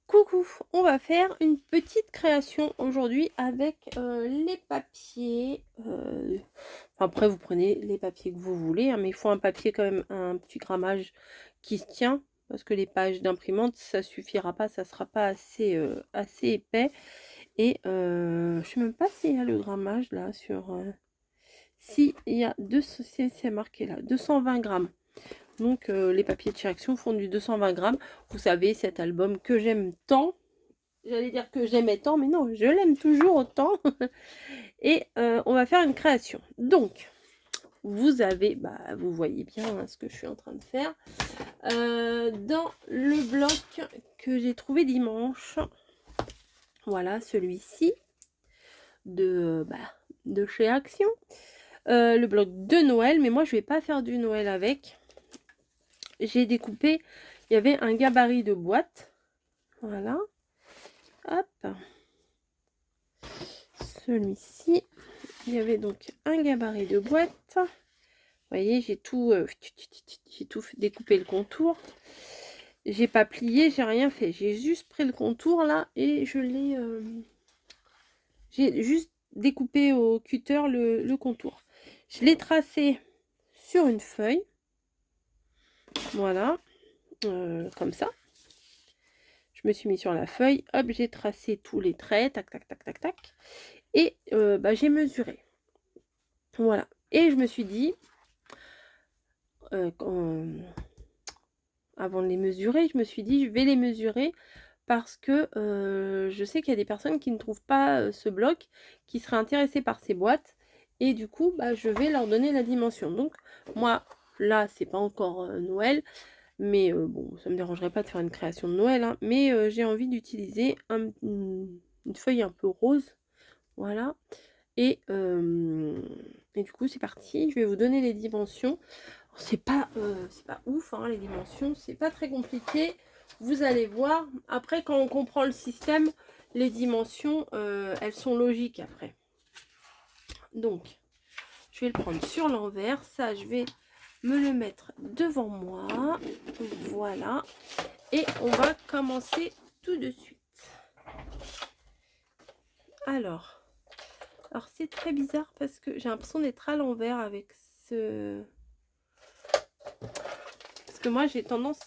Coucou, on va faire une petite création aujourd'hui avec les papiers. Après, vous prenez les papiers que vous voulez, hein, mais il faut un papier quand même, un petit grammage qui se tient, parce que les pages d'imprimante, ça suffira pas, ça sera pas assez, assez épais. Et je sais même pas s'il y a le grammage là sur... si, il y a c'est marqué là, 220 grammes. Donc les papiers de chez Action font du 220 grammes. Vous savez, cet album que j'aime tant. J'allais dire que j'aimais tant, mais non, je l'aime toujours autant. Et on va faire une création. Donc, vous avez, vous voyez bien hein, ce que je suis en train de faire. Dans le bloc que j'ai trouvé dimanche, voilà, celui-ci, de chez Action. Le bloc de Noël, mais moi je vais pas faire du Noël avec. J'ai découpé, il y avait un gabarit de boîte. Voilà. Hop. Celui-ci, il y avait donc un gabarit de boîte. Vous voyez, j'ai tout découpé le contour. J'ai pas plié, j'ai rien fait. J'ai juste pris le contour là et je l'ai... j'ai juste découpé au cutter le contour. Je l'ai tracé sur une feuille. Voilà. Comme ça. Je me suis mis sur la feuille. Hop, j'ai tracé tous les traits. Tac, tac, tac, tac, tac. Et j'ai mesuré. Voilà. Et je me suis dit... avant de les mesurer, je me suis dit je vais les mesurer parce que je sais qu'il y a des personnes qui ne trouvent pas ce bloc, qui seraient intéressées par ces boîtes, et du coup je vais leur donner la dimension. Donc moi là c'est pas encore Noël, mais bon, ça me dérangerait pas de faire une création de Noël, hein, mais j'ai envie d'utiliser une feuille un peu rose, voilà. Et du coup c'est parti, je vais vous donner les dimensions. C'est pas ouf hein, les dimensions, c'est pas très compliqué, vous allez voir. Après quand on comprend le système, les dimensions elles sont logiques après. Donc je vais le prendre sur l'envers, ça je vais me le mettre devant moi, voilà, et on va commencer tout de suite. Alors c'est très bizarre parce que j'ai l'impression d'être à l'envers avec ce... Parce que moi j'ai tendance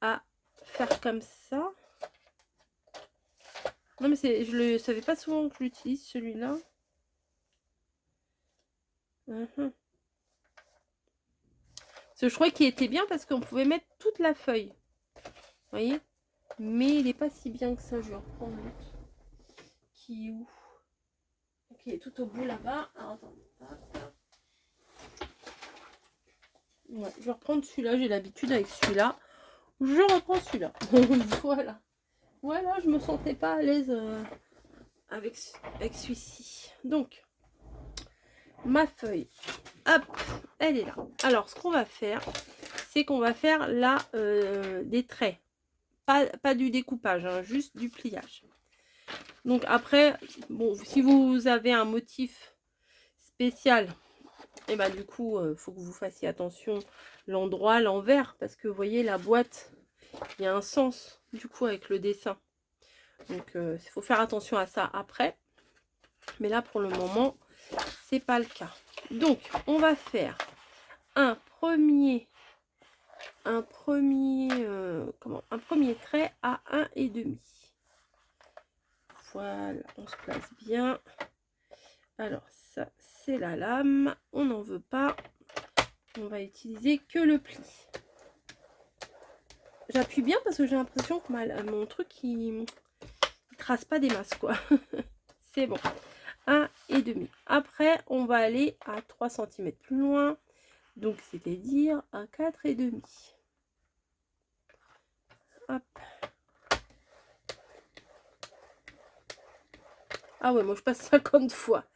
à faire comme ça. Non mais je le savais pas souvent que j'utilise celui-là. Parce que je croyais qu'il était bien parce qu'on pouvait mettre toute la feuille. Vous voyez? Mais il n'est pas si bien que ça. Je vais reprendre l'autre. Qui est où? Ok, tout au bout là-bas. Attendez. Ouais, je vais reprendre celui-là. J'ai l'habitude avec celui-là. Je reprends celui-là. Voilà. Voilà, je me sentais pas à l'aise avec celui-ci. Donc, ma feuille, hop, elle est là. Alors, ce qu'on va faire, c'est qu'on va faire là des traits. Pas du découpage, hein, juste du pliage. Donc après, bon, si vous avez un motif spécial, et du coup, faut que vous fassiez attention l'endroit, l'envers, parce que vous voyez, la boîte, il y a un sens, du coup, avec le dessin. Donc, il faut faire attention à ça après. Mais là, pour le moment, c'est pas le cas. Donc, on va faire un premier trait à 1,5. Voilà, on se place bien. Alors, ça, c'est la lame. On n'en veut pas. On va utiliser que le pli. J'appuie bien parce que j'ai l'impression que mon truc, il trace pas des masses, quoi. C'est bon. 1,5. Après, on va aller à 3 cm plus loin. Donc, c'est-à-dire à 4,5. Hop. Ah ouais, moi je passe 50 fois.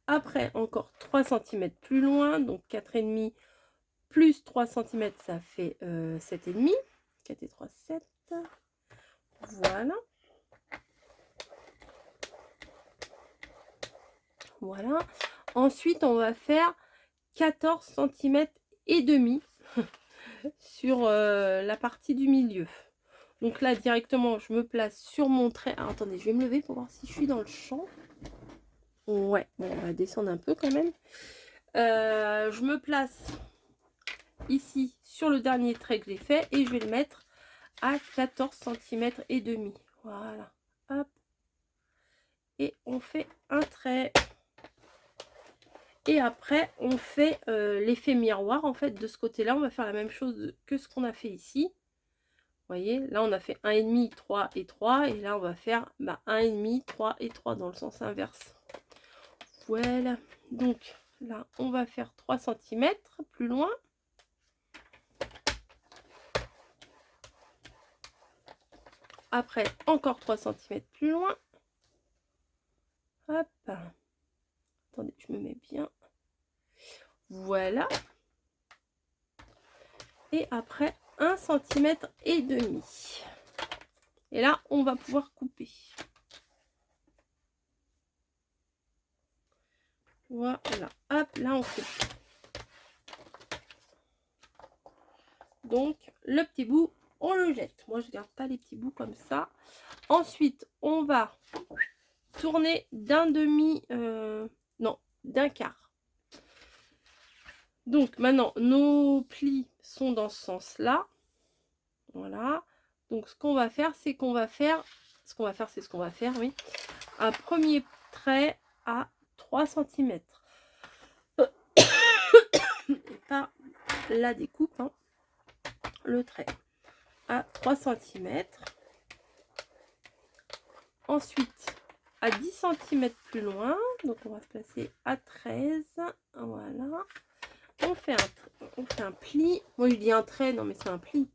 Après, encore 3 cm plus loin, donc 4,5 plus 3 cm, ça fait 7,5. 4 et 3, 7. Voilà. Voilà. Ensuite, on va faire 14 cm et demi sur la partie du milieu. Donc là, directement, je me place sur mon trait. Alors, attendez, je vais me lever pour voir si je suis dans le champ. Ouais, bon, on va descendre un peu quand même. Je me place ici sur le dernier trait que j'ai fait et je vais le mettre à 14 cm et demi. Voilà. Hop. Et on fait un trait. Et après, on fait l'effet miroir. En fait, de ce côté-là, on va faire la même chose que ce qu'on a fait ici. Vous voyez, là, on a fait 1,5, 3 et 3. Et là, on va faire 1,5, 3 et 3 dans le sens inverse. Voilà. Donc, là, on va faire 3 cm plus loin. Après, encore 3 cm plus loin. Hop. Attendez, je me mets bien. Voilà. Et après, 1 cm et demi. Et là, on va pouvoir couper. Voilà. Hop, là, on coupe. Donc, le petit bout, on le jette. Moi, je garde pas les petits bouts comme ça. Ensuite, on va tourner d'un demi... non, d'un quart. Donc, maintenant, nos plis sont dans ce sens-là. Voilà. Donc, ce qu'on va faire, c'est qu'on va faire... Ce qu'on va faire, c'est ce qu'on va faire, oui. Un premier trait à 3 cm. Pas la découpe, hein. Le trait à 3 cm. Ensuite, à 10 cm plus loin, donc on va se placer à 13. Voilà. On fait un pli. Moi, je dis un trait, non, mais c'est un pli.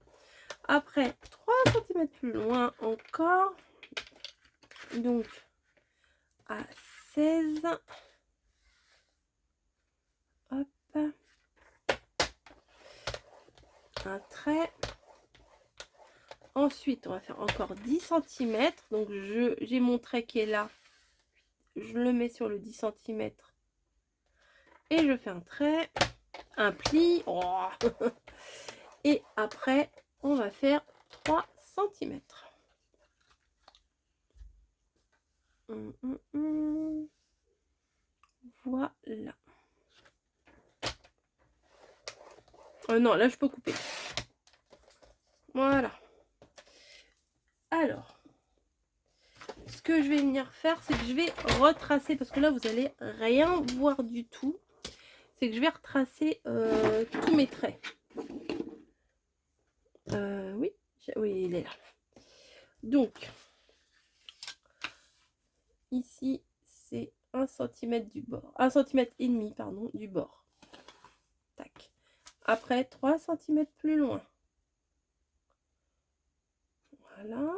Après, 3 cm plus loin encore. Donc, à 16. Hop. Un trait. Ensuite, on va faire encore 10 cm. Donc, j'ai mon trait qui est là. Je le mets sur le 10 cm. Et je fais un trait. Un pli. Oh. Et après, on va faire 3 cm. Voilà. Oh non, là, je peux couper. Voilà. Alors, ce que je vais venir faire, c'est que je vais retracer, parce que là, vous allez rien voir du tout. C'est que je vais retracer tous mes traits. Oui, oui, il est là. Donc, ici, c'est 1 cm du bord. 1 cm et demi, pardon, du bord. Tac. Après, 3 cm plus loin. Voilà.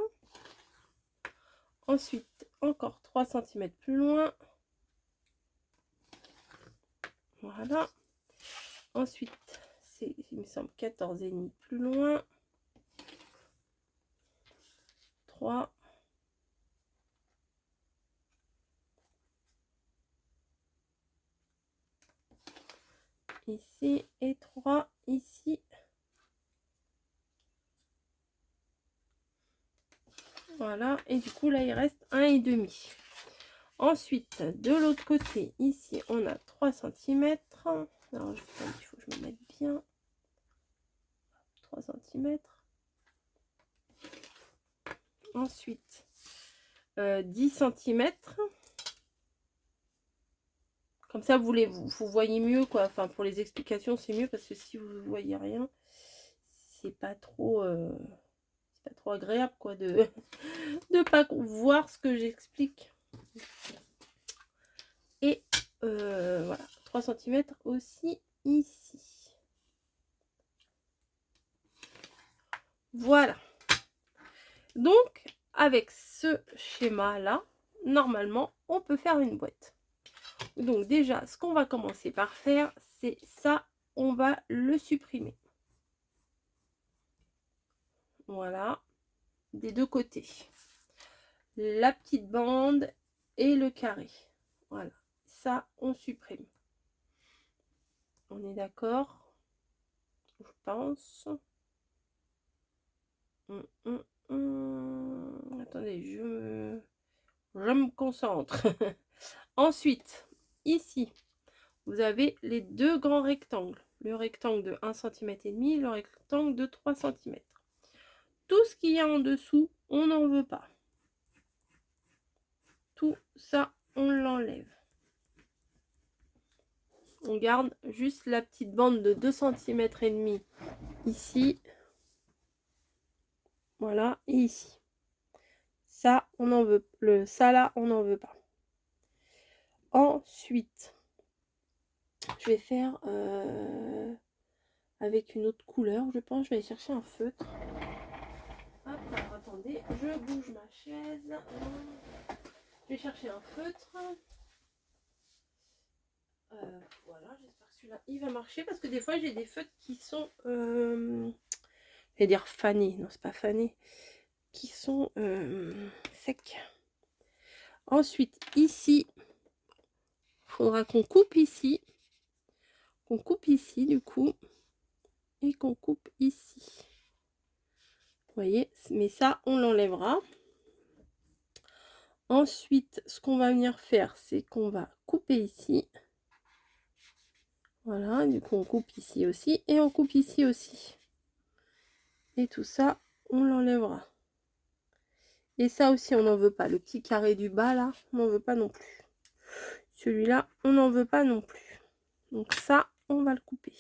Ensuite, encore 3 cm plus loin. Voilà. Ensuite, c'est, il me semble, 14,5 plus loin. 3. Ici et 3 ici. Voilà. Et du coup, là, il reste 1,5. Ensuite, de l'autre côté, ici, on a 3 cm. Alors, il faut que je me mette bien. 3 cm. Ensuite, 10 cm. Comme ça, vous voyez mieux, quoi. Enfin, pour les explications, c'est mieux parce que si vous ne voyez rien, c'est pas trop agréable, quoi, de ne pas voir ce que j'explique. Et voilà, 3 cm aussi ici. Voilà. Donc, avec ce schéma-là, normalement, on peut faire une boîte. Donc déjà, ce qu'on va commencer par faire, c'est ça, on va le supprimer. Voilà, des deux côtés. La petite bande et le carré. Voilà, ça, on supprime. On est d'accord? Je pense. Attendez, je me concentre. Ensuite, ici, vous avez les deux grands rectangles. Le rectangle de 1,5 cm, le rectangle de 3 cm. Tout ce qu'il y a en dessous, on n'en veut pas. Tout ça, on l'enlève. On garde juste la petite bande de 2,5 cm ici. Voilà, et ici. Ça, on en veut. Ça là, on n'en veut pas. Ensuite, je vais faire avec une autre couleur. Je pense que je vais aller chercher un feutre. Hop, alors attendez, je bouge ma chaise. Je vais chercher un feutre. Voilà, j'espère que celui-là, il va marcher. Parce que des fois, j'ai des feutres qui sont... je vais dire fanés. Non, c'est pas fané. Qui sont secs. Ensuite, ici, il faudra qu'on coupe ici. Qu'on coupe ici, du coup. Et qu'on coupe ici. Vous voyez, mais ça, on l'enlèvera. Ensuite, ce qu'on va venir faire, c'est qu'on va couper ici. Voilà, du coup, on coupe ici aussi. Et on coupe ici aussi. Et tout ça, on l'enlèvera. Et ça aussi, on n'en veut pas. Le petit carré du bas, là, on n'en veut pas non plus. Celui-là, on n'en veut pas non plus. Donc ça, on va le couper.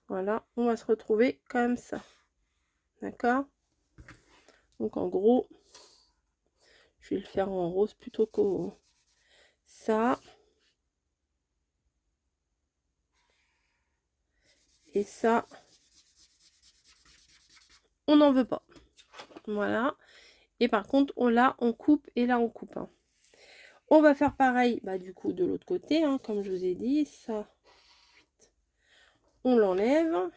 Voilà, on va se retrouver comme ça. D'accord? Donc en gros, je vais le faire en rose plutôt qu'au... Ça. Et ça, on n'en veut pas. Voilà. Et par contre, là, on coupe et là, on coupe. Hein. On va faire pareil, bah, du coup, de l'autre côté, hein, comme je vous ai dit. Ça, on l'enlève.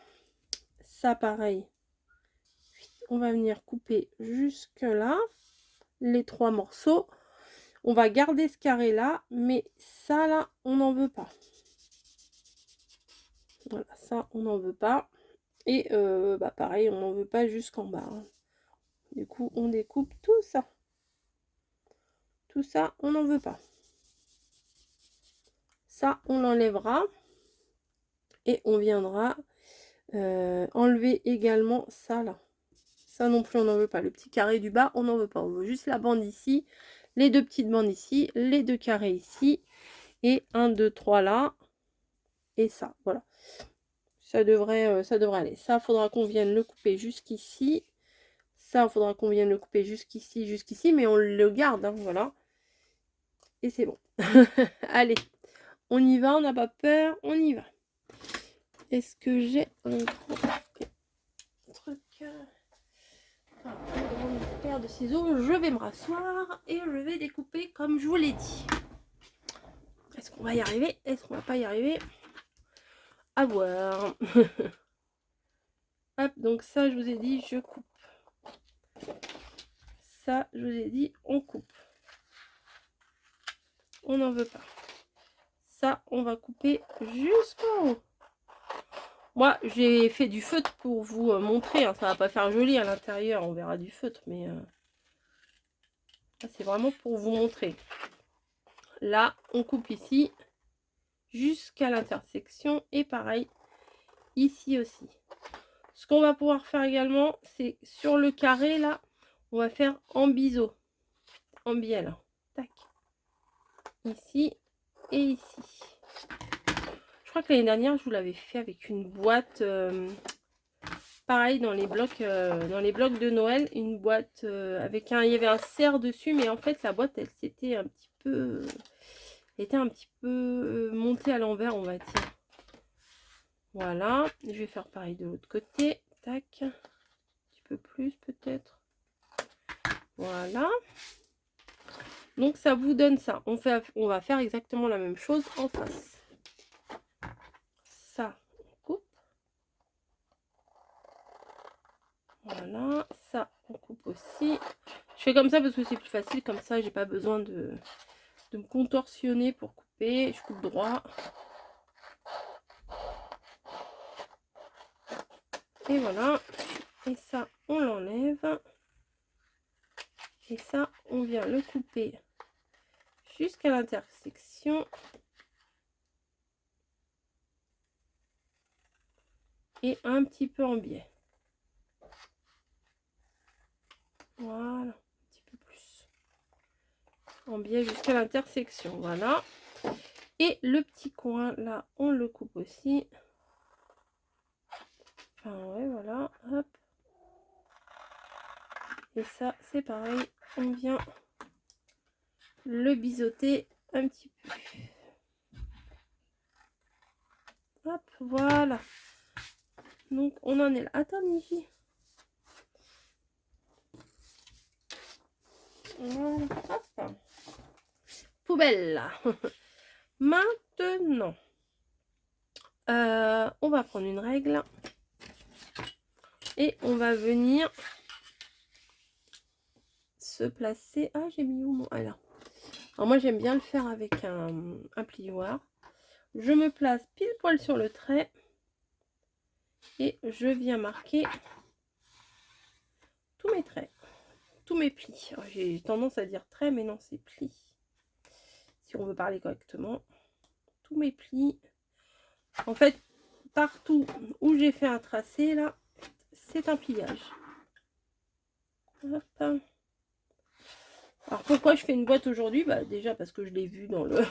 Ça, pareil. On va venir couper jusque là. Les 3 morceaux. On va garder ce carré là, mais ça, là, on n'en veut pas. Voilà, ça, on n'en veut pas. Et bah, pareil, on n'en veut pas jusqu'en bas. Hein. Du coup, on découpe tout ça. Tout ça, on n'en veut pas. Ça, on l'enlèvera. Et on viendra enlever également ça là. Ça non plus, on n'en veut pas. Le petit carré du bas, on n'en veut pas. On veut juste la bande ici, les deux petites bandes ici, les deux carrés ici. Et 1, 2, 3 là. Et ça, voilà. Ça devrait aller. Ça, il faudra qu'on vienne le couper jusqu'ici. Ça, il faudra qu'on vienne le couper jusqu'ici, mais on le garde, hein, voilà. Et c'est bon. Allez, on y va, on n'a pas peur, on y va. Est-ce que j'ai un grand truc une grande paire de ciseaux? Je vais me rasseoir et je vais découper comme je vous l'ai dit. Est-ce qu'on va y arriver? Est-ce qu'on va pas y arriver? À voir. Hop, donc ça, je vous ai dit, je coupe. Ça, je vous ai dit, on coupe. On n'en veut pas. Ça, on va couper jusqu'en haut. Moi, j'ai fait du feutre pour vous montrer. Hein. Ça va pas faire joli à l'intérieur. On verra du feutre, mais c'est vraiment pour vous montrer. Là, on coupe ici jusqu'à l'intersection. Et pareil, ici aussi. Ce qu'on va pouvoir faire également, c'est sur le carré, là, on va faire en biseau. En bielle. Tac. Ici et ici. Je crois que l'année dernière, je vous l'avais fait avec une boîte... pareil dans les blocs de Noël, une boîte avec il y avait un cerf dessus, mais en fait la boîte elle s'était un petit peu montée à l'envers, on va dire. Voilà, je vais faire pareil de l'autre côté, tac, un petit peu plus peut-être. Voilà. Donc ça vous donne ça. On va faire exactement la même chose en face. Ça, on coupe. Voilà, ça on coupe aussi. Je fais comme ça parce que c'est plus facile, comme ça j'ai pas besoin de me contorsionner pour couper. Je coupe droit. Et voilà. Et ça, on l'enlève. Et ça, on vient le couper jusqu'à l'intersection. Et un petit peu en biais. Voilà, un petit peu plus. En biais jusqu'à l'intersection, voilà. Et le petit coin, là, on le coupe aussi. Enfin, ouais, voilà, hop. Et ça, c'est pareil, on vient le biseauter un petit peu. Hop, voilà. Donc, on en est là. Attends, Niji. Voilà, hop. Poubelle. Maintenant, on va prendre une règle. Et on va venir se placer. Ah, j'ai mis où mon... Ah, là. Alors, moi, j'aime bien le faire avec un plioir. Je me place pile poil sur le trait. Et je viens marquer tous mes traits. Tous mes plis. J'ai tendance à dire traits, mais non, c'est plis. Si on veut parler correctement. Tous mes plis. En fait, partout où j'ai fait un tracé, là, c'est un pliage. Hop. Alors, pourquoi je fais une boîte aujourd'hui? Bah, déjà parce que je l'ai vu dans le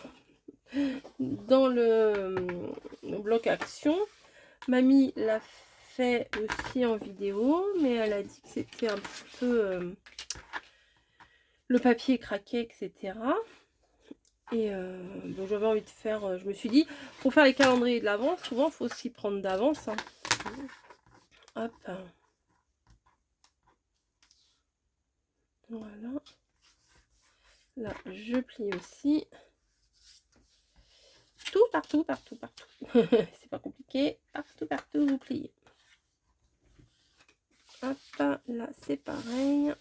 dans le bloc action. Mamie l'a fait aussi en vidéo, mais elle a dit que c'était un petit peu... le papier craquait, etc. Et donc j'avais envie de faire... je me suis dit, pour faire les calendriers de l'avant, souvent, il faut s'y prendre d'avance. Hein. Hop. Voilà. Là, je plie aussi. Tout, partout, partout, partout. C'est pas compliqué. Partout, partout, vous pliez. Hop, là, c'est pareil.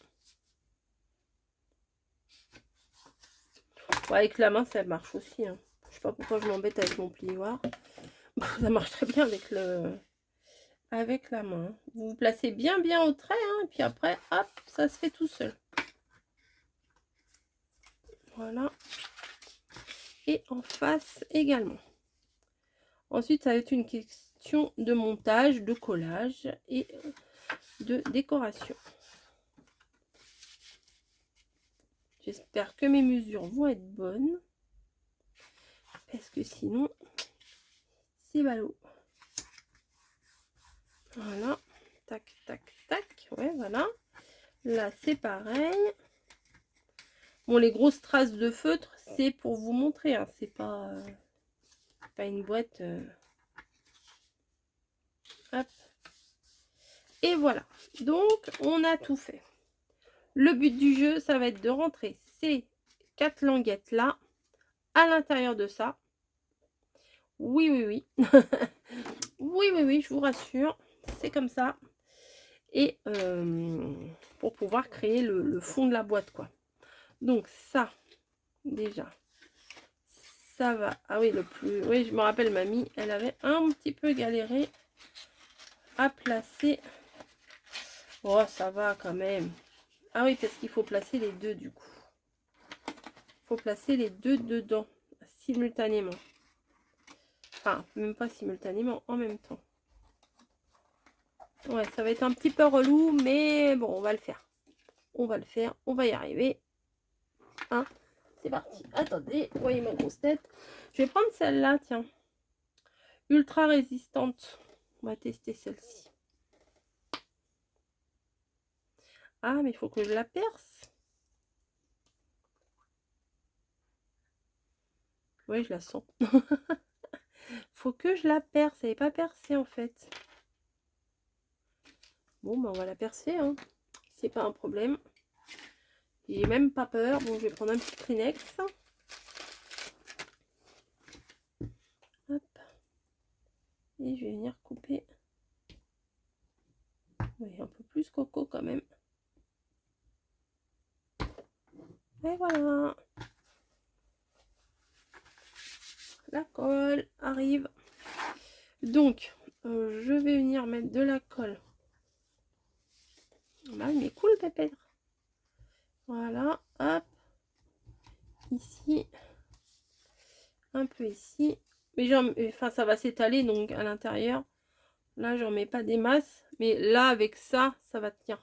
Ouais, avec la main, ça marche aussi. Hein. Je sais pas pourquoi je m'embête avec mon plioir. Ça marche très bien avec la main. Vous vous placez bien au trait, hein, et puis après, hop, ça se fait tout seul. Voilà. Et en face également. Ensuite, ça va être une question de montage, de collage et de décoration. J'espère que mes mesures vont être bonnes. Parce que sinon, c'est ballot. Voilà. Tac, tac, tac. Ouais, voilà. Là, c'est pareil. Bon, les grosses traces de feutre, c'est pour vous montrer. Hein. C'est pas une boîte. Hop. Et voilà. Donc, on a tout fait. Le but du jeu, ça va être de rentrer ces 4 languettes là à l'intérieur de ça. Oui, oui, oui. Oui, oui, oui, je vous rassure. C'est comme ça. Et pour pouvoir créer le fond de la boîte, quoi. Donc ça, déjà, ça va. Ah oui, le plus... Oui, je me rappelle, mamie, elle avait un petit peu galéré à placer. Oh, ça va quand même. Ah oui, parce qu'il faut placer les deux, du coup. Il faut placer les deux dedans, simultanément. Enfin, même pas simultanément, en même temps. Ouais, ça va être un petit peu relou, mais bon, on va le faire. On va le faire, on va y arriver. Hein, c'est parti. Attendez, voyez ma grosse tête. Je vais prendre celle-là, tiens. Ultra résistante. On va tester celle-ci. Ah, mais il faut que je la perce. Oui, je la sens. Faut que je la perce. Elle n'est pas percée, en fait. Bon, ben, on va la percer. Hein. C'est pas un problème. J'ai même pas peur. Bon, je vais prendre un petit Kleenex. Hop. Et je vais venir couper. Oui, un peu plus coco quand même. Et voilà. La colle arrive. Donc, je vais venir mettre de la colle Bah oui, mais cool, pépère. Voilà, hop. Ici. Un peu ici. Mais enfin, ça va s'étaler donc à l'intérieur. Là, j'en mets pas des masses. Mais là, avec ça, ça va tenir.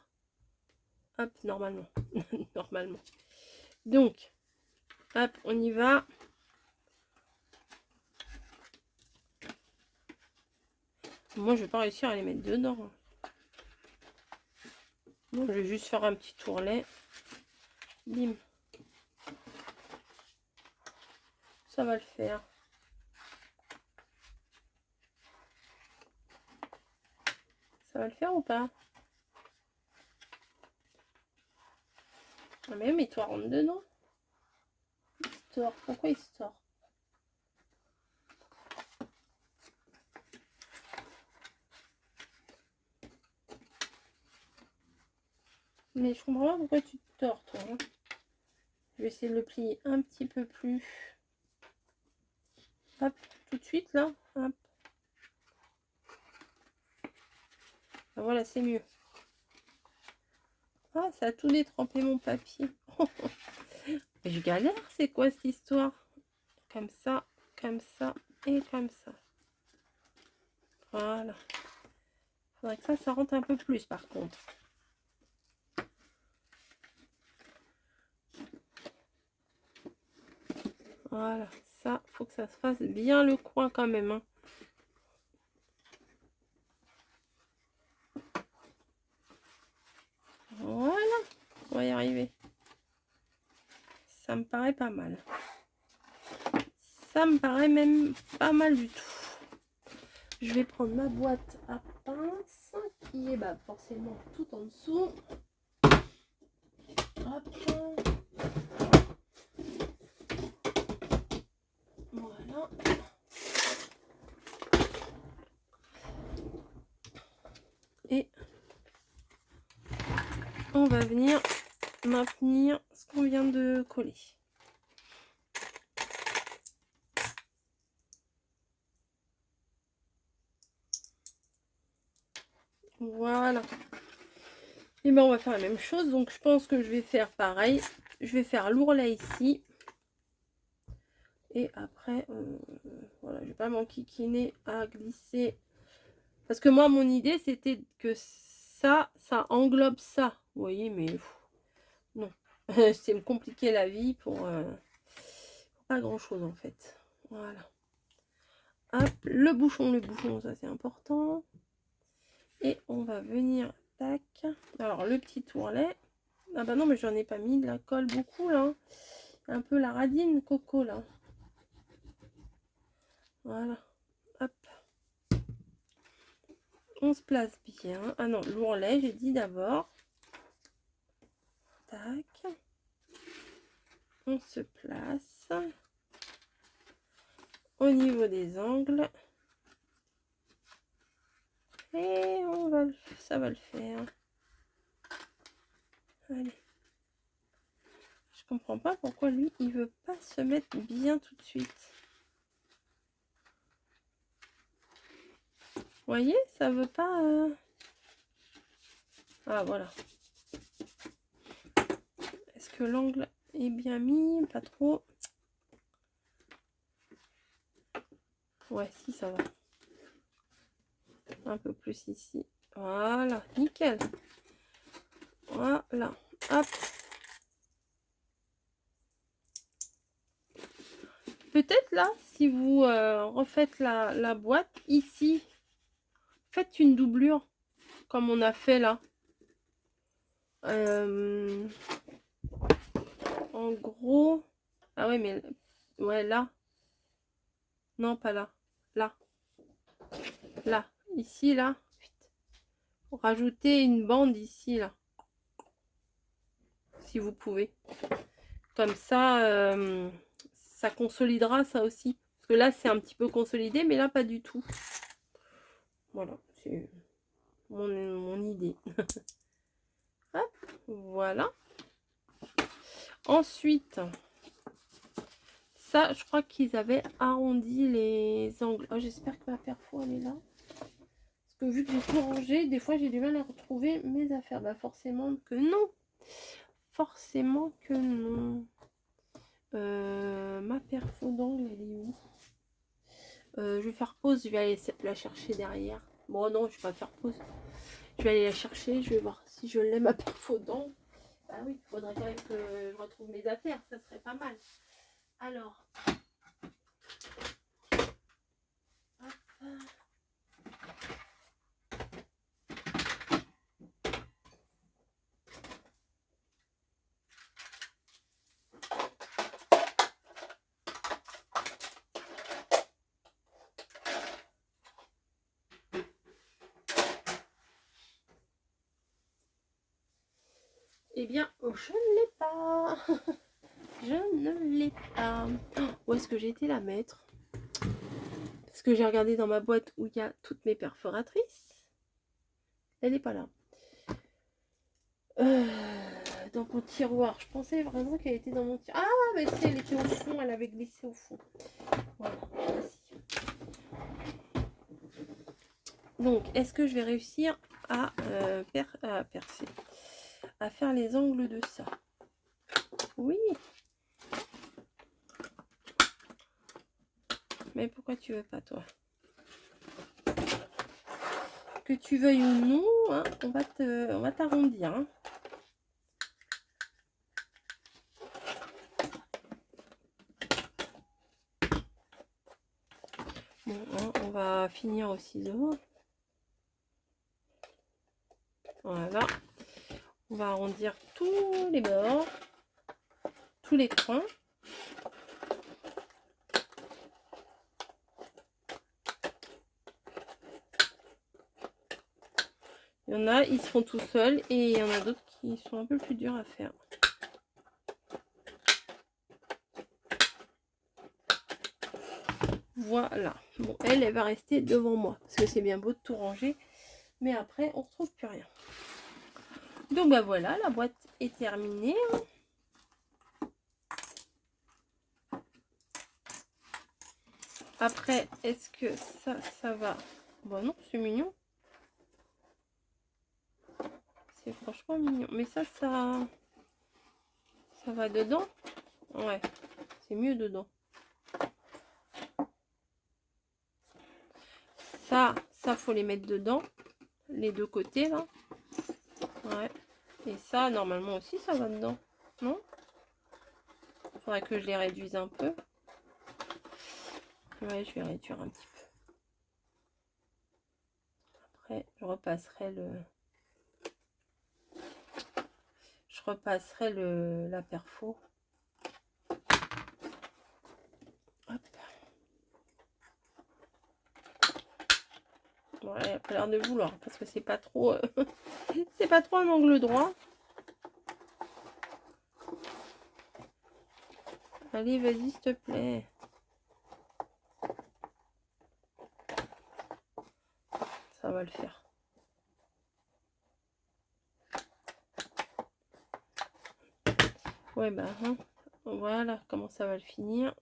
Hop, normalement. Normalement. Donc, hop, on y va. Moi, je vais pas réussir à les mettre dedans. Bon, je vais juste faire un petit tourlet. Bim. Ça va le faire. Ça va le faire ou pas? Ah mais toi rentre dedans. Il se tord. Pourquoi il se tord? Mais je comprends pas pourquoi tu te tords, toi. Hein. Je vais essayer de le plier un petit peu plus. Hop, tout de suite là. Hop. Ah, voilà, c'est mieux. Ah, ça a tout détrempé mon papier. Mais je galère, c'est quoi cette histoire? Comme ça et comme ça. Voilà. Faudrait que ça rentre un peu plus par contre. Voilà, ça, faut que ça se fasse bien le coin quand même. Hein. Voilà, on va y arriver. Ça me paraît pas mal. Ça me paraît même pas mal du tout. Je vais prendre ma boîte à pince qui est forcément tout en dessous. Hop. Voilà. Et on va venir maintenir ce qu'on vient de coller. Voilà. Et on va faire la même chose. Donc je pense que je vais faire pareil. Je vais faire l'ourlet ici. Et après, voilà, je vais pas m'enquiquiner à glisser. Parce que moi, mon idée, c'était que ça englobe ça. Vous voyez, mais non. C'est me compliquer la vie pour pas grand chose en fait. Voilà. Hop, le bouchon, ça c'est important. Et on va venir, tac. Alors, le petit tourlet. Ah bah non, mais j'en ai pas mis de la colle beaucoup là. Un peu la radine coco là. Voilà. Hop. On se place bien. Ah non, l'ourlet, j'ai dit d'abord. Tac. On se place. Au niveau des angles. Et ça va le faire. Allez. Je comprends pas pourquoi lui, il veut pas se mettre bien tout de suite. Vous voyez, ça veut pas... Ah, voilà. Est-ce que l'angle est bien mis? Pas trop. Ouais, si, ça va. Un peu plus ici. Voilà, nickel. Voilà. Hop. Peut-être là, si vous refaites la boîte, ici, faites une doublure, comme on a fait là. En gros... Ah ouais, mais... Ouais, là. Non, pas là. Là. Là. Ici, là. Rajouter une bande ici, là. Si vous pouvez. Comme ça, ça consolidera ça aussi. Parce que là, c'est un petit peu consolidé, mais là, pas du tout. Voilà, c'est mon idée. Hop, voilà. Ensuite, ça, je crois qu'ils avaient arrondi les angles. Oh, j'espère que ma perfo, elle est là. Parce que vu que j'ai tout rangé, des fois j'ai du mal à retrouver mes affaires. Bah forcément que non. Forcément que non. Ma perfo d'angle, elle est où? Je vais faire pause, je vais aller la chercher derrière. Bon non, je vais pas faire pause. Je vais aller la chercher, je vais voir si je l'ai ma perfo d'angle. Bah oui, il faudrait quand même que je retrouve mes affaires, ça serait pas mal. Alors. Hop. Eh bien, je ne l'ai pas. Je ne l'ai pas. Où est-ce que j'ai été la mettre? Parce que j'ai regardé dans ma boîte où il y a toutes mes perforatrices. Elle n'est pas là. Dans mon tiroir. Je pensais vraiment qu'elle était dans mon tiroir. Ah, mais si, elle était au fond. Elle avait glissé au fond. Voilà. Merci. Donc, est-ce que je vais réussir à percer, à faire les angles de ça? Oui. Mais pourquoi tu veux pas, toi? Que tu veuilles ou non, hein, on va t'arrondir. Hein. Bon, hein, on va finir au ciseau. Voilà. On va arrondir tous les bords, tous les coins. Il y en a, ils se font tout seuls et il y en a d'autres qui sont un peu plus durs à faire. Voilà. Bon, elle va rester devant moi parce que c'est bien beau de tout ranger, mais après, on ne retrouve plus rien. Donc, bah voilà, la boîte est terminée. Après, est-ce que ça va? Bon, non, c'est mignon. C'est franchement mignon. Mais ça va dedans. Ouais, c'est mieux dedans. Ça faut les mettre dedans. Les deux côtés, là. Ouais. Et ça, normalement aussi, ça va dedans. Non? Il faudrait que je les réduise un peu. Ouais, je vais réduire un petit peu. Après, je repasserai la perfo. Hop. Ouais, elle a pas l'air de vouloir parce que c'est pas trop c'est pas trop un angle droit. Allez, vas-y, s'il te plaît. Ça va le faire. Ouais, bah, hein. Voilà comment ça va le finir.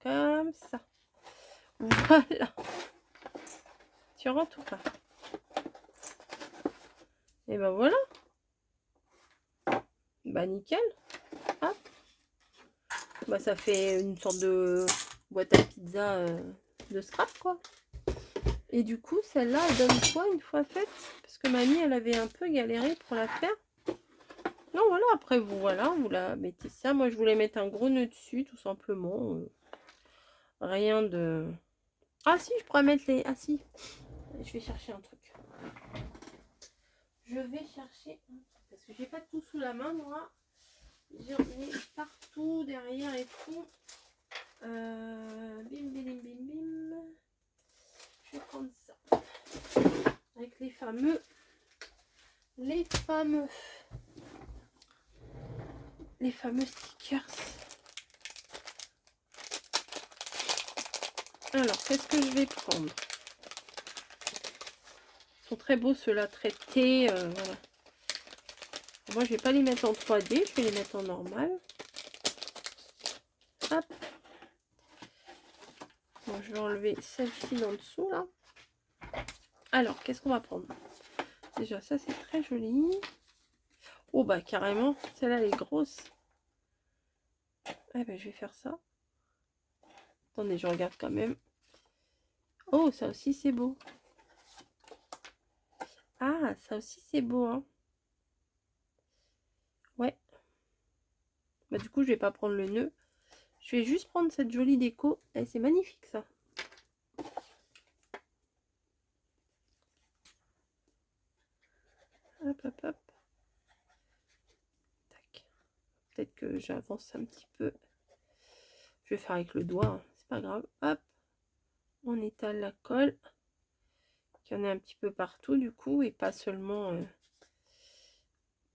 Comme ça. Voilà. Tu rentres ou pas? Et ben voilà. Bah, nickel. Hop. Bah, ça fait une sorte de boîte à pizza de scrap, quoi. Et du coup, celle-là, elle donne quoi une fois faite? Parce que mamie, elle avait un peu galéré pour la faire. Non, voilà, après, vous la mettez ça. Moi, je voulais mettre un gros nœud dessus, tout simplement. Rien de... Ah si, je pourrais mettre les... Ah si, je vais chercher un truc. Je vais chercher un truc. Parce que j'ai pas tout sous la main, moi. J'en ai partout, derrière et tout. Bim, bim, bim, bim, bim. Je vais prendre ça. Avec les fameux stickers. Alors, qu'est-ce que je vais prendre? Ils sont très beaux ceux-là, traités. Voilà. Moi, je vais pas les mettre en 3D, je vais les mettre en normal. Hop. Bon, je vais enlever celle-ci d'en dessous, là. Alors, qu'est-ce qu'on va prendre? Déjà, ça, c'est très joli. Oh, bah, carrément. Celle-là, elle est grosse. Ah, bah, je vais faire ça. Attendez, je regarde quand même. Oh, ça aussi, c'est beau. Ah, ça aussi, c'est beau, hein. Ouais. Bah, du coup, je vais pas prendre le nœud. Je vais juste prendre cette jolie déco. Et c'est magnifique, ça. Hop, hop, hop. Tac. Peut-être que j'avance un petit peu. Je vais faire avec le doigt, hein. C'est pas grave. Hop. On étale la colle. Il y en a un petit peu partout, du coup, et pas seulement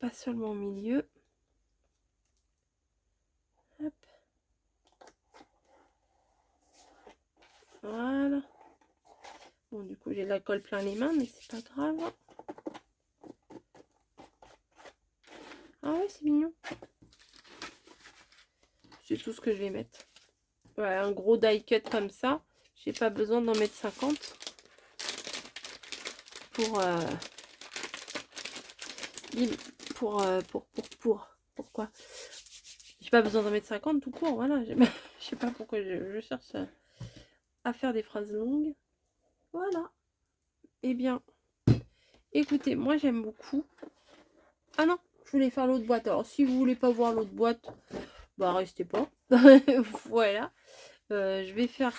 au milieu. Hop. Voilà. Bon, du coup, j'ai de la colle plein les mains, mais c'est pas grave. Ah ouais, c'est mignon. C'est tout ce que je vais mettre. Ouais, un gros die cut comme ça. J'ai pas besoin d'en mettre 50 pour pourquoi j'ai pas besoin d'en mettre 50 tout court. Voilà. Je sais pas pourquoi je cherche à faire des phrases longues. Voilà. Eh bien, écoutez, moi j'aime beaucoup. Ah non, je voulais faire l'autre boîte. Alors, si vous voulez pas voir l'autre boîte, bah restez pas. Voilà. Je vais faire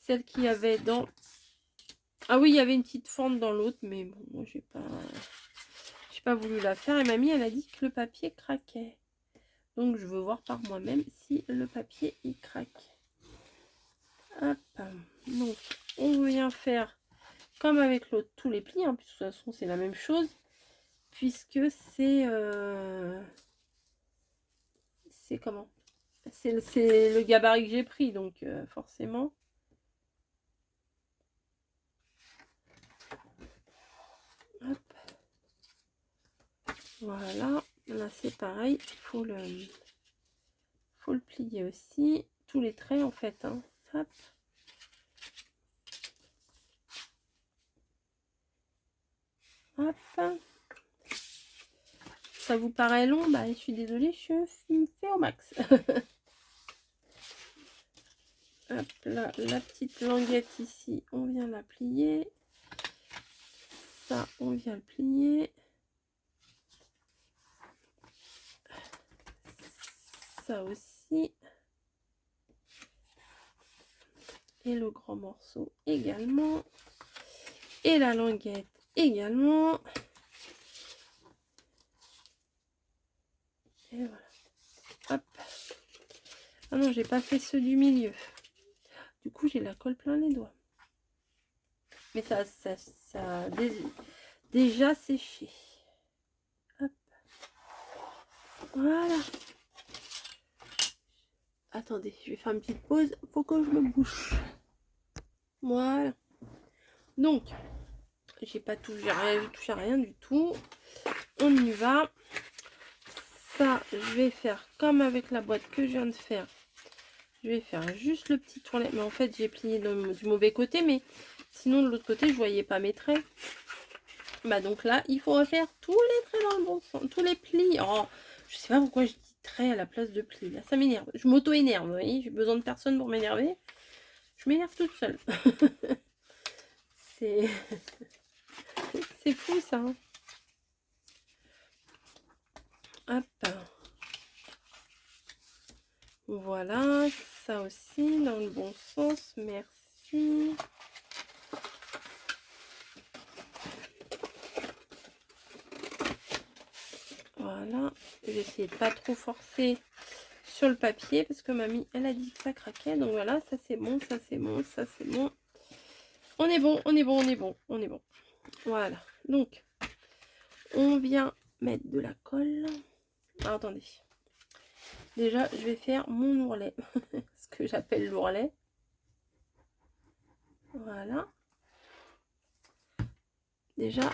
celle qu'il y avait dans... Ah oui, il y avait une petite fente dans l'autre, mais bon, moi j'ai pas voulu la faire. Et mamie, elle a dit que le papier craquait. Donc, je veux voir par moi-même si le papier, il craque. Hop. Donc, on vient faire, comme avec l'autre, tous les plis. Hein, puisque de toute façon, c'est la même chose. Puisque c'est... c'est comment? C'est le gabarit que j'ai pris, donc forcément. Hop. Voilà. Là, c'est pareil. Il faut le plier aussi. Tous les traits, en fait. Hein. Hop. Hop. Ça vous paraît long? Bah, je suis désolée, je fais au max. Hop là, la petite languette ici, on vient la plier. Ça, on vient le plier. Ça aussi. Et le grand morceau également. Et la languette également. Et voilà. Hop. Ah non, j'ai pas fait ceux du milieu. Du coup, j'ai la colle plein les doigts. Mais ça a déjà séché. Hop. Voilà. Attendez, je vais faire une petite pause. Faut que je me bouche. Voilà. Donc, j'ai touché à rien du tout. On y va. Ça, je vais faire comme avec la boîte que je viens de faire. Je vais faire juste le petit tournet. Mais en fait, j'ai plié du mauvais côté. Mais sinon, de l'autre côté, je voyais pas mes traits. Bah donc là, il faut refaire tous les traits dans le bon sens. Tous les plis. Oh, je sais pas pourquoi je dis traits à la place de plis. Là, ça m'énerve. Je m'auto-énerve, vous voyez. J'ai besoin de personne pour m'énerver. Je m'énerve toute seule. C'est... c'est fou, ça. Hein. Hop. Voilà, ça aussi dans le bon sens, merci. Voilà, j'ai essayé de pas trop forcer sur le papier parce que mamie, elle a dit que ça craquait. Donc voilà, ça c'est bon, ça c'est bon, ça c'est bon. On est bon, on est bon, on est bon, on est bon. Voilà, donc on vient mettre de la colle. Ah, attendez. Déjà, je vais faire mon ourlet, ce que j'appelle l'ourlet. Voilà. Déjà,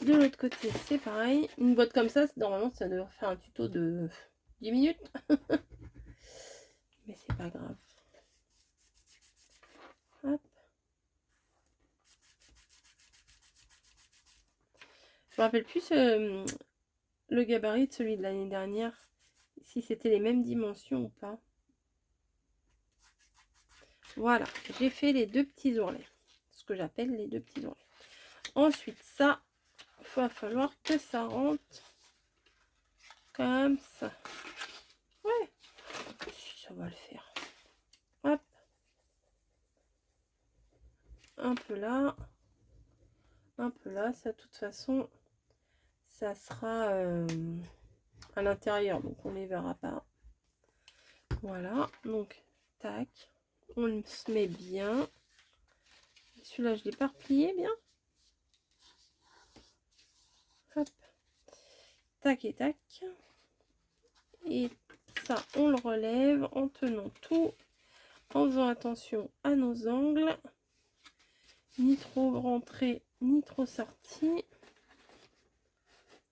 De l'autre côté, c'est pareil. Une boîte comme ça, normalement, ça devrait faire un tuto de 10 minutes. Mais c'est pas grave. Hop. Je me rappelle plus le gabarit de celui de l'année dernière. Si c'était les mêmes dimensions ou pas. Voilà, j'ai fait les deux petits ourlets. Ce que j'appelle les deux petits ourlets. Ensuite, ça, il va falloir que ça rentre comme ça. Ouais, si ça va le faire. Hop. Un peu là. Un peu là. Ça, de toute façon, ça sera à l'intérieur. Donc, on les verra pas. Voilà. Donc, tac. On se met bien. Celui-là, je l'ai pas replié bien. Hop. Tac et tac. Et ça, on le relève en tenant tout, en faisant attention à nos angles. Ni trop rentré, ni trop sorti.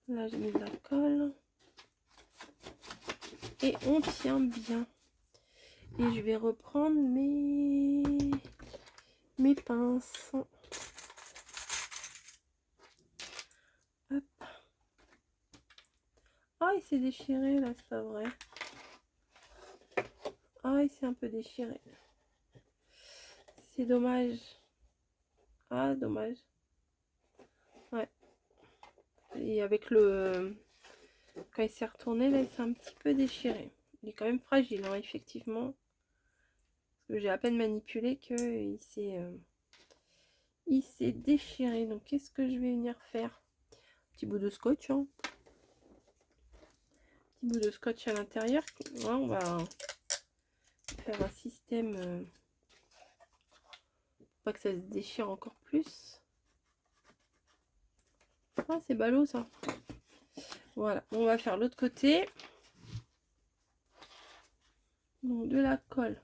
Là, j'ai mis de la colle. Et on tient bien. Et je vais reprendre mes pinces. Hop. Ah, il s'est déchiré là, c'est pas vrai. Ah, il s'est un peu déchiré. C'est dommage. Ah, dommage. Ouais. Et avec le... Quand il s'est retourné, là, il s'est un petit peu déchiré. Il est quand même fragile, hein, effectivement. Parce que j'ai à peine manipulé qu'il s'est déchiré. Donc, qu'est-ce que je vais venir faire? Petit bout de scotch, hein. Petit bout de scotch à l'intérieur. Ouais, on va faire un système pour pas que ça se déchire encore plus. Ah, c'est ballot ça. Voilà, on va faire l'autre côté. Donc de la colle.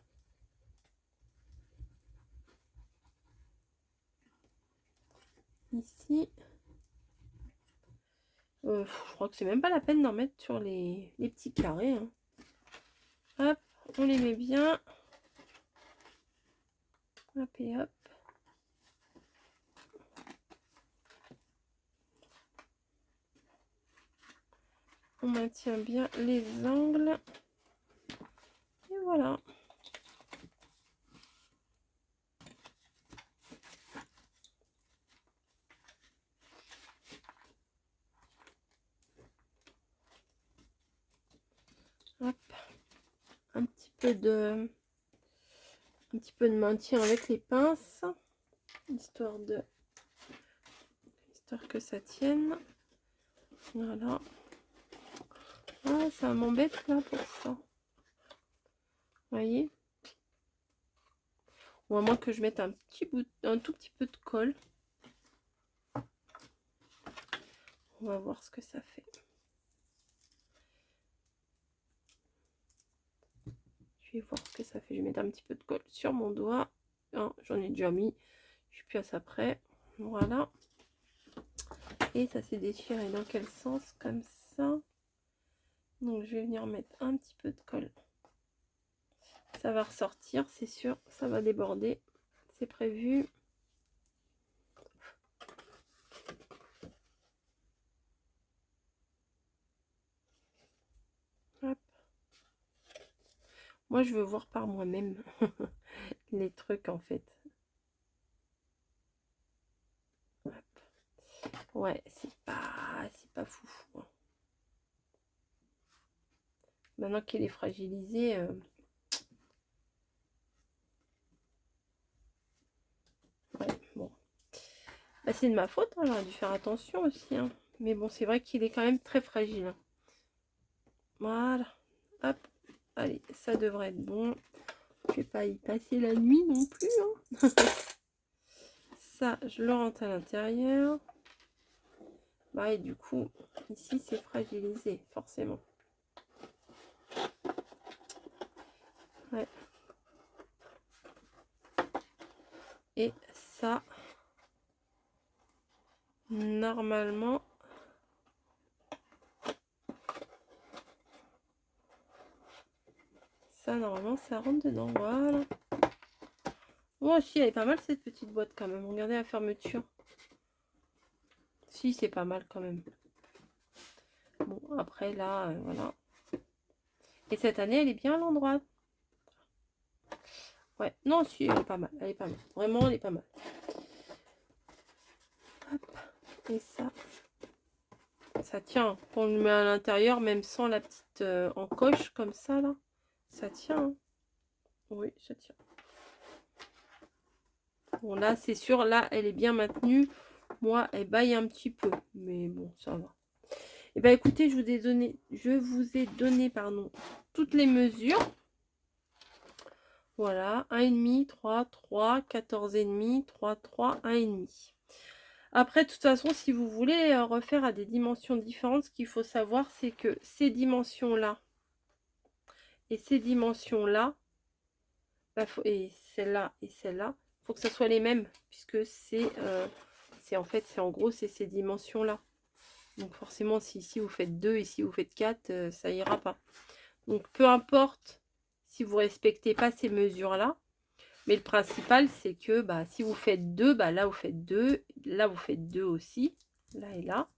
Ici. Je crois que c'est même pas la peine d'en mettre sur les petits carrés, hein. Hop, on les met bien. Hop et hop. On maintient bien les angles. Et voilà. Hop. Un petit peu de maintien avec les pinces. Histoire que ça tienne. Voilà. Ah, ça m'embête là pour ça. Vous voyez? Ou à moins que je mette un tout petit peu de colle. On va voir ce que ça fait. Je vais voir ce que ça fait. Je vais mettre un petit peu de colle sur mon doigt. Oh, j'en ai déjà mis. Je suis plus à ça près. Voilà. Et ça s'est déchiré dans quel sens? Comme ça. Donc je vais venir mettre un petit peu de colle. Ça va ressortir, c'est sûr. Ça va déborder. C'est prévu. Hop. Moi, je veux voir par moi-même les trucs en fait. Hop. Ouais, c'est pas fou. Maintenant qu'il est fragilisé, ouais, bon. Bah, c'est de ma faute, hein, j'aurais dû faire attention aussi, hein. Mais bon, c'est vrai qu'il est quand même très fragile, hein. Voilà. Hop. Allez, ça devrait être bon. Je vais pas y passer la nuit non plus, hein. Ça, je le rentre à l'intérieur. Bah, et du coup, ici, c'est fragilisé, forcément. Ouais. Et ça, normalement, ça rentre dedans. Voilà. Moi aussi, elle est pas mal cette petite boîte quand même. Regardez la fermeture. Si, c'est pas mal quand même. Bon, après là, voilà. Et cette année, elle est bien à l'endroit. Ouais, non, si, elle est pas mal. Elle est pas mal. Vraiment, elle est pas mal. Hop. Et ça tient. Quand on le met à l'intérieur, même sans la petite encoche comme ça, là. Ça tient. Hein. Oui, ça tient. Bon, là, c'est sûr, là, elle est bien maintenue. Moi, elle baille un petit peu. Mais bon, ça va. Et ben écoutez, je vous ai donné pardon, toutes les mesures. Voilà, 1,5, 3, 3, 14,5, 3, 3, 1,5. Après, de toute façon, si vous voulez refaire à des dimensions différentes, ce qu'il faut savoir, c'est que ces dimensions-là et ces dimensions-là, bah, et celle-là, il faut que ça soit les mêmes, puisque c'est en fait, c'est en gros, c'est ces dimensions-là. Donc forcément, si ici vous faites 2, ici vous faites 4, ça ira pas. Donc peu importe si vous respectez pas ces mesures-là, mais le principal, c'est que bah, si vous faites 2, bah, là vous faites 2, là vous faites 2 aussi, là et là.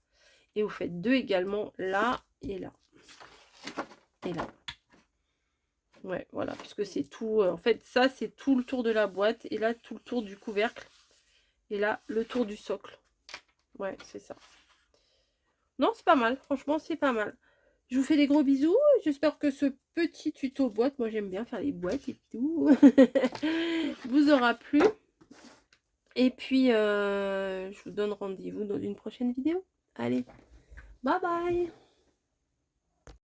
Et vous faites 2 également là et là. Et là. Ouais, voilà, puisque c'est tout. En fait, ça, c'est tout le tour de la boîte. Et là, tout le tour du couvercle. Et là, le tour du socle. Ouais, c'est ça. Non, c'est pas mal. Franchement, c'est pas mal. Je vous fais des gros bisous. J'espère que ce petit tuto boîte, moi j'aime bien faire les boîtes et tout, vous aura plu. Et puis, je vous donne rendez-vous dans une prochaine vidéo. Allez, bye bye!